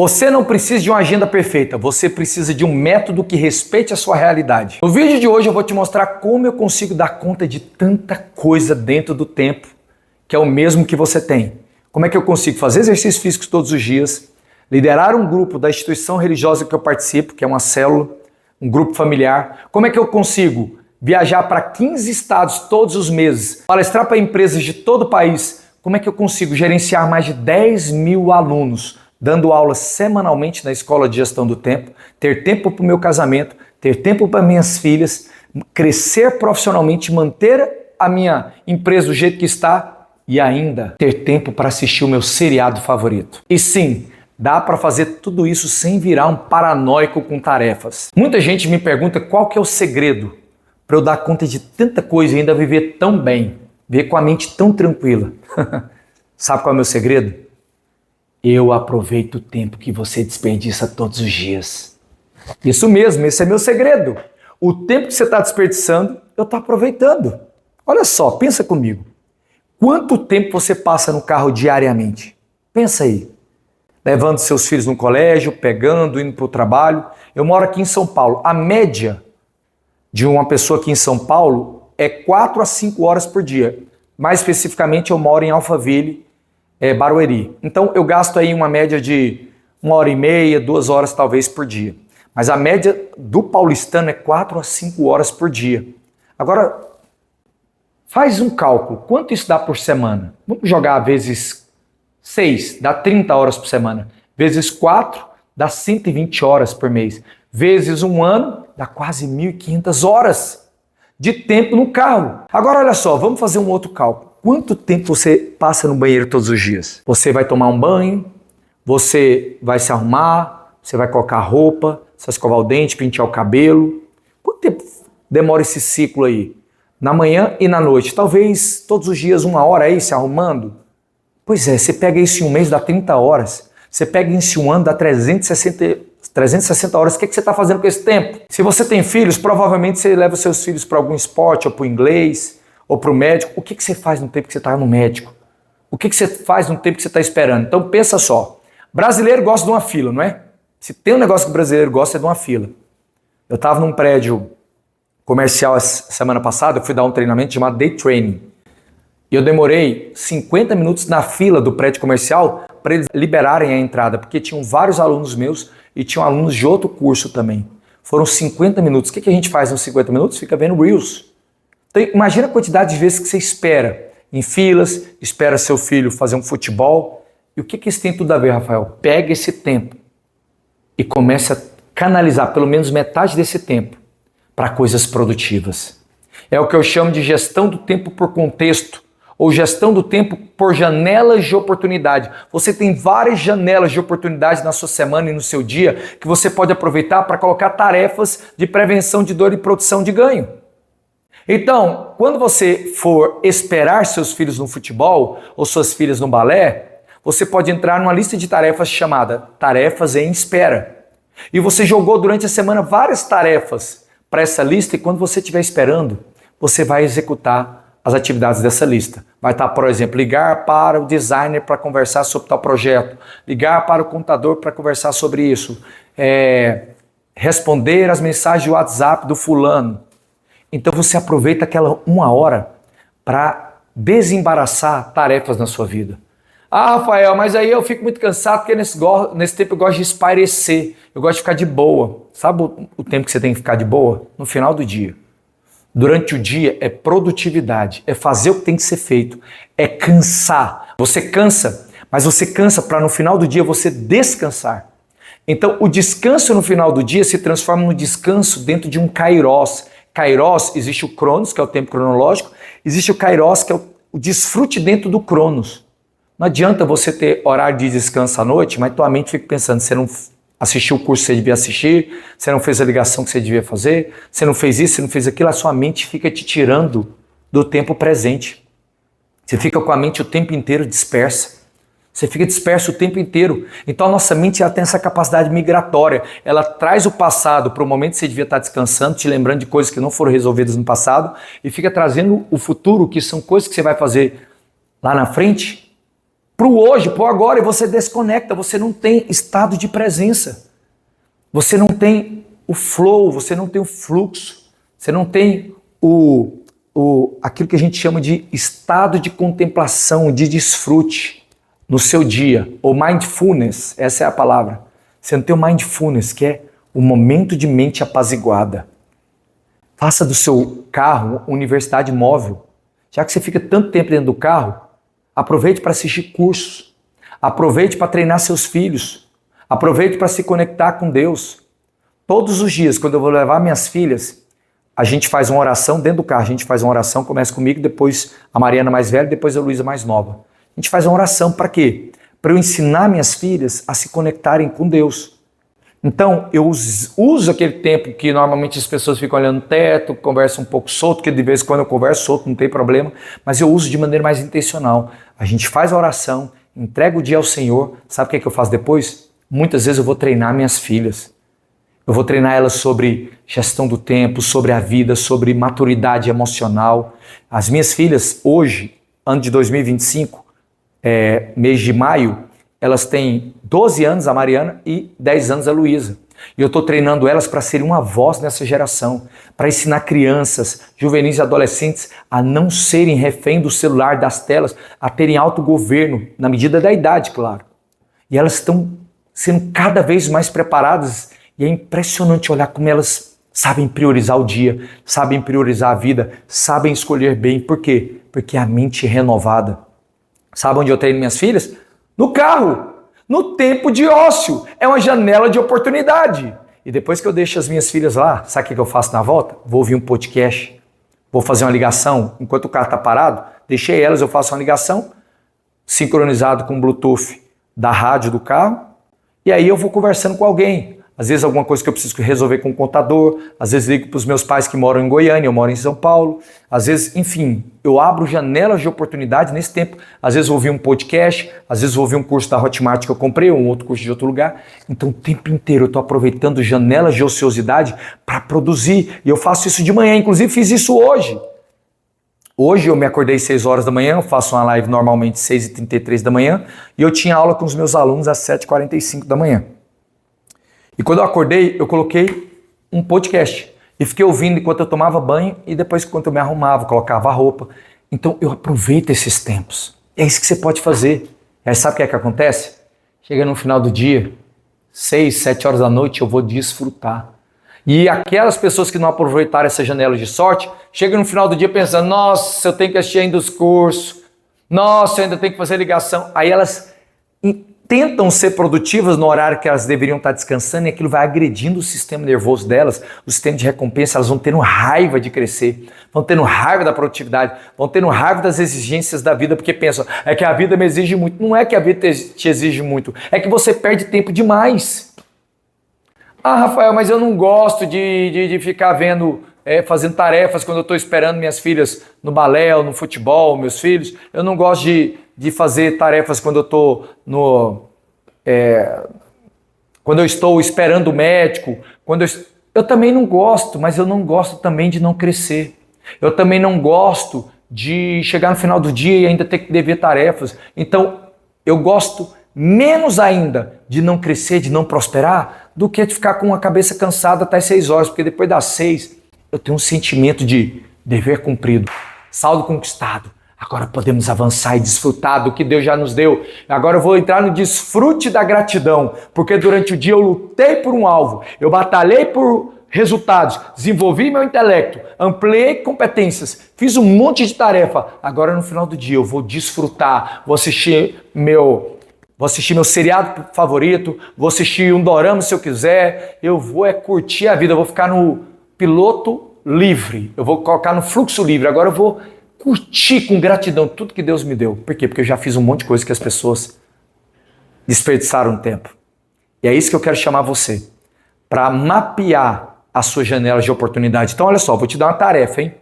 Você não precisa de uma agenda perfeita, você precisa de um método que respeite a sua realidade. No vídeo de hoje eu vou te mostrar como eu consigo dar conta de tanta coisa dentro do tempo, que é o mesmo que você tem. Como é que eu consigo fazer exercícios físicos todos os dias, liderar um grupo da instituição religiosa que eu participo, que é uma célula, um grupo familiar. Como é que eu consigo viajar para 15 estados todos os meses, palestrar para empresas de todo o país. Como é que eu consigo gerenciar mais de 10 mil alunos, dando aulas semanalmente na Escola de Gestão do Tempo, ter tempo para o meu casamento, ter tempo para minhas filhas, crescer profissionalmente, manter a minha empresa do jeito que está e ainda ter tempo para assistir o meu seriado favorito. E sim, dá para fazer tudo isso sem virar um paranoico com tarefas. Muita gente me pergunta qual que é o segredo para eu dar conta de tanta coisa e ainda viver tão bem, viver com a mente tão tranquila. Sabe qual é o meu segredo? Eu aproveito o tempo que você desperdiça todos os dias. Isso mesmo, esse é meu segredo. O tempo que você está desperdiçando, eu estou aproveitando. Olha só, pensa comigo. Quanto tempo você passa no carro diariamente? Pensa aí. Levando seus filhos no colégio, pegando, indo para o trabalho. Eu moro aqui em São Paulo. A média de uma pessoa aqui em São Paulo é 4 a 5 horas por dia. Mais especificamente, eu moro em Alphaville, Barueri. Então, eu gasto aí uma média de 1h30, 2 horas talvez por dia. Mas a média do paulistano é 4 a 5 horas por dia. Agora, faz um cálculo. Quanto isso dá por semana? Vamos jogar vezes 6, dá 30 horas por semana. Vezes 4, dá 120 horas por mês. Vezes um ano, dá quase 1.500 horas de tempo no carro. Agora, olha só, vamos fazer um outro cálculo. Quanto tempo você passa no banheiro todos os dias? Você vai tomar um banho, você vai se arrumar, você vai colocar roupa, você vai escovar o dente, pentear o cabelo. Quanto tempo demora esse ciclo aí? Na manhã e na noite. Talvez todos os dias 1 hora aí se arrumando. Pois é, você pega isso em um mês, dá 30 horas. Você pega isso em um ano, dá 360 horas. O que você está fazendo com esse tempo? Se você tem filhos, provavelmente você leva os seus filhos para algum esporte, ou para o inglês, ou para o médico. O que você faz no tempo que você está no médico? O que você faz no tempo que você está esperando? Então pensa só. Brasileiro gosta de uma fila, não é? Se tem um negócio que o brasileiro gosta é de uma fila. Eu estava num prédio comercial essa semana passada, eu fui dar um treinamento chamado Day Training. E eu demorei 50 minutos na fila do prédio comercial para eles liberarem a entrada, porque tinham vários alunos meus e tinham alunos de outro curso também. Foram 50 minutos. O que a gente faz nos 50 minutos? Fica vendo Reels. Então, imagina a quantidade de vezes que você espera em filas, espera seu filho fazer um futebol. E o que isso tem tudo a ver, Rafael? Pega esse tempo e comece a canalizar pelo menos metade desse tempo para coisas produtivas. É o que eu chamo de gestão do tempo por contexto, ou gestão do tempo por janelas de oportunidade. Você tem várias janelas de oportunidade na sua semana e no seu dia que você pode aproveitar para colocar tarefas de prevenção de dor e produção de ganho. Então, quando você for esperar seus filhos no futebol ou suas filhas no balé, você pode entrar numa lista de tarefas chamada Tarefas em Espera. E você jogou durante a semana várias tarefas para essa lista e quando você estiver esperando, você vai executar as atividades dessa lista. Vai estar, por exemplo, ligar para o designer para conversar sobre tal projeto, ligar para o contador para conversar sobre isso, responder as mensagens de WhatsApp do fulano. Então você aproveita aquela 1 hora para desembaraçar tarefas na sua vida. Ah, Rafael, mas aí eu fico muito cansado porque nesse tempo eu gosto de espairecer, eu gosto de ficar de boa. Sabe o tempo que você tem que ficar de boa? No final do dia. Durante o dia é produtividade, é fazer o que tem que ser feito, é cansar. Você cansa, mas você cansa para no final do dia você descansar. Então o descanso no final do dia se transforma no descanso dentro de um kairos. Kairos, existe o Cronos, que é o tempo cronológico, existe o Kairos, que é o desfrute dentro do Cronos. Não adianta você ter horário de descanso à noite, mas tua mente fica pensando, você não assistiu o curso que você devia assistir, você não fez a ligação que você devia fazer, você não fez isso, você não fez aquilo, a sua mente fica te tirando do tempo presente. Você fica com a mente o tempo inteiro dispersa. Você fica disperso o tempo inteiro. Então a nossa mente ela tem essa capacidade migratória. Ela traz o passado para o momento que você devia estar descansando, te lembrando de coisas que não foram resolvidas no passado, e fica trazendo o futuro, que são coisas que você vai fazer lá na frente, pro hoje, pro agora, e você desconecta, você não tem estado de presença. Você não tem o flow, você não tem o fluxo, você não tem aquilo que a gente chama de estado de contemplação, de desfrute no seu dia, ou mindfulness, essa é a palavra. Você não tem o mindfulness, que é o momento de mente apaziguada. Faça do seu carro uma universidade móvel. Já que você fica tanto tempo dentro do carro, aproveite para assistir cursos, aproveite para treinar seus filhos, aproveite para se conectar com Deus. Todos os dias, quando eu vou levar minhas filhas, a gente faz uma oração dentro do carro, a gente faz uma oração, começa comigo, depois a Mariana mais velha, depois a Luísa mais nova. A gente faz uma oração para quê? Para eu ensinar minhas filhas a se conectarem com Deus. Então, eu uso aquele tempo que normalmente as pessoas ficam olhando o teto, conversam um pouco solto, que de vez em quando eu converso solto, não tem problema, mas eu uso de maneira mais intencional. A gente faz a oração, entrega o dia ao Senhor, sabe o que eu faço depois? Muitas vezes eu vou treinar minhas filhas. Eu vou treinar elas sobre gestão do tempo, sobre a vida, sobre maturidade emocional. As minhas filhas, hoje, ano de 2025, mês de maio, elas têm 12 anos, a Mariana, e 10 anos a Luísa. E eu estou treinando elas para serem uma voz nessa geração, para ensinar crianças, juvenis e adolescentes a não serem refém do celular, das telas, a terem autogoverno, na medida da idade, claro. E elas estão sendo cada vez mais preparadas, e é impressionante olhar como elas sabem priorizar o dia, sabem priorizar a vida, sabem escolher bem. Por quê? Porque a mente é renovada. Sabe onde eu treino minhas filhas? No carro, no tempo de ócio. É uma janela de oportunidade. E depois que eu deixo as minhas filhas lá, sabe o que eu faço na volta? Vou ouvir um podcast, vou fazer uma ligação. Enquanto o carro está parado, deixei elas, eu faço uma ligação, sincronizado com o Bluetooth da rádio do carro, e aí eu vou conversando com alguém. Às vezes alguma coisa que eu preciso resolver com o contador, às vezes ligo para os meus pais que moram em Goiânia, eu moro em São Paulo, às vezes, enfim, eu abro janelas de oportunidade nesse tempo, às vezes eu ouvi um podcast, às vezes eu ouvi um curso da Hotmart que eu comprei, ou um outro curso de outro lugar, então o tempo inteiro eu estou aproveitando janelas de ociosidade para produzir, e eu faço isso de manhã, inclusive fiz isso hoje. Hoje eu me acordei 6 horas da manhã, eu faço uma live normalmente 6h33 da manhã, e eu tinha aula com os meus alunos às 7h45 da manhã. E quando eu acordei, eu coloquei um podcast e fiquei ouvindo enquanto eu tomava banho e depois enquanto eu me arrumava, colocava a roupa. Então eu aproveito esses tempos. É isso que você pode fazer. E aí sabe o que é que acontece? Chega no final do dia, 6, 7 horas da noite, eu vou desfrutar. E aquelas pessoas que não aproveitaram essa janela de sorte, chegam no final do dia pensando, nossa, eu tenho que assistir ainda os cursos, nossa, eu ainda tenho que fazer ligação. Aí elas tentam ser produtivas no horário que elas deveriam estar descansando e aquilo vai agredindo o sistema nervoso delas, o sistema de recompensa, elas vão tendo raiva de crescer, vão tendo raiva da produtividade, vão tendo raiva das exigências da vida, porque pensam, é que a vida me exige muito. Não é que a vida te exige muito, é que você perde tempo demais. Ah, Rafael, mas eu não gosto de ficar vendo, fazendo tarefas quando eu estou esperando minhas filhas no balé ou no futebol, meus filhos. Eu não gosto de fazer tarefas quando eu estou quando eu estou esperando o médico. Eu também não gosto, mas eu não gosto também de não crescer. Eu também não gosto de chegar no final do dia e ainda ter que dever tarefas. Então, eu gosto menos ainda de não crescer, de não prosperar, do que de ficar com a cabeça cansada até 6 horas, porque depois das 6 eu tenho um sentimento de dever cumprido, saldo conquistado. Agora podemos avançar e desfrutar do que Deus já nos deu. Agora eu vou entrar no desfrute da gratidão, porque durante o dia eu lutei por um alvo, eu batalhei por resultados, desenvolvi meu intelecto, ampliei competências, fiz um monte de tarefa. Agora no final do dia eu vou desfrutar, vou assistir meu seriado favorito, vou assistir um dorama se eu quiser, eu vou curtir a vida, eu vou ficar no piloto livre, eu vou colocar no fluxo livre. Agora eu vou curtir com gratidão tudo que Deus me deu. Por quê? Porque eu já fiz um monte de coisa que as pessoas desperdiçaram tempo. E é isso que eu quero chamar você, para mapear as suas janelas de oportunidade. Então olha só, vou te dar uma tarefa, hein?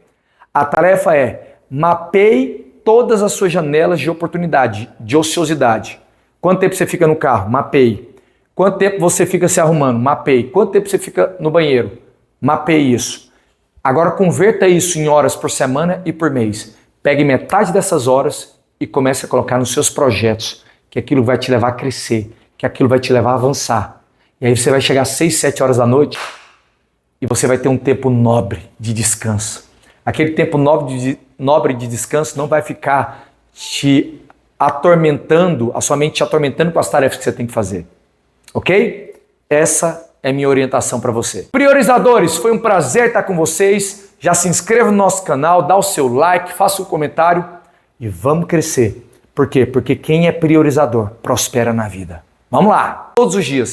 A tarefa é: mapeie todas as suas janelas de oportunidade, de ociosidade. Quanto tempo você fica no carro? Mapeie. Quanto tempo você fica se arrumando? Mapeie. Quanto tempo você fica no banheiro? Mapeie isso. Agora converta isso em horas por semana e por mês. Pegue metade dessas horas e comece a colocar nos seus projetos que aquilo vai te levar a crescer, que aquilo vai te levar a avançar. E aí você vai chegar às 6, 7 horas da noite e você vai ter um tempo nobre de descanso. Aquele tempo nobre de descanso não vai ficar te atormentando, a sua mente te atormentando com as tarefas que você tem que fazer. Ok? Essa é minha orientação para você. Priorizadores, foi um prazer estar com vocês. Já se inscreva no nosso canal, dá o seu like, faça um comentário e vamos crescer. Por quê? Porque quem é priorizador prospera na vida. Vamos lá, todos os dias.